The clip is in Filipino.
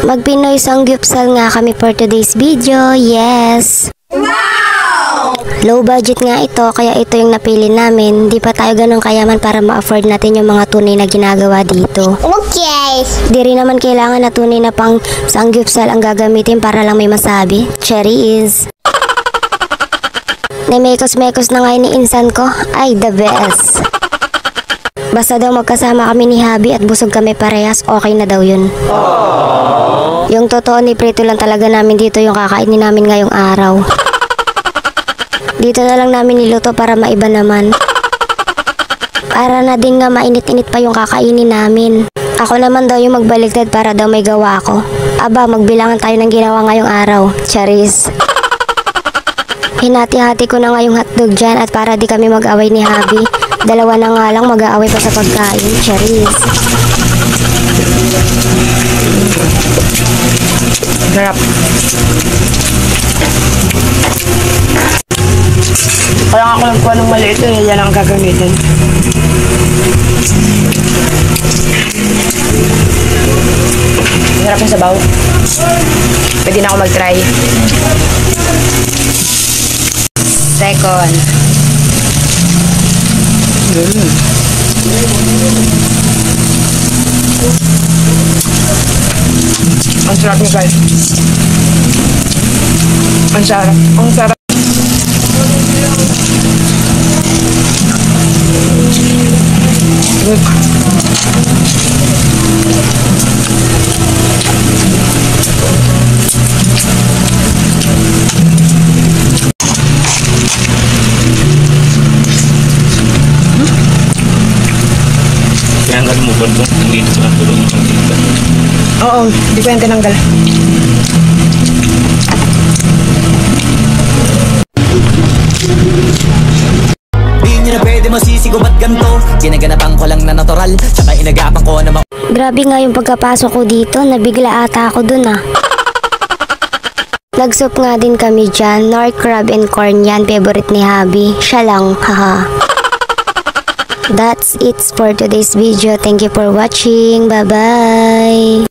Mag-Pinoy Sanggupsal nga kami for today's video, yes! Low budget nga ito, kaya ito yung napili namin. Di pa tayo ganun kayaman para ma-afford natin yung mga tunay na ginagawa dito. Okay! Di rin naman kailangan na tunay na pang sanggupsal ang gagamitin para lang may masabi. Cherry is... Namekos-mekos na ngayon ni insan ko. Ay, the best! Basta daw magkasama kami ni Habi at busog kami parehas, okay na daw yun. Yung totoo ni Prito lang talaga namin dito yung kakainin namin ngayong araw. Dito na lang namin niluto para maiba naman. Para na din nga mainit-init pa yung kakainin namin. Ako naman daw yung magbaligtad para daw may gawa ako. Aba, magbilangan tayo ng ginawa ngayong araw. Charis. Hinati-hati ko na nga yung hotdog dyan at para di kami mag-away ni Habi. Dalawa na nga lang mag-aaway pa sa pagkain. Charis. Sarap. Kaya ako nagkuha ng maliit eh, yan ang gagamitin. Sarap yung sabaw. Pwede na ako mag-try. Second. Ang sarap niya guys. Ang sarap. Ang sarap. Tinanggal mo ba ito? Dito sa tulong ng pagkita? Oo, di ko yan tinanggal. Di nyo na pwede masisigaw ba't ganto? Ginaganapan ko lang na natural, tsaka inagapan ko na Grabe nga yung pagkapasok ko dito, nabigla ata ako dun ah. Nag-soup nga din kami dyan, nor crab and corn yan, favorite ni Habi. Siya lang, haha. That's it for today's video. Thank you for watching. Bye-bye.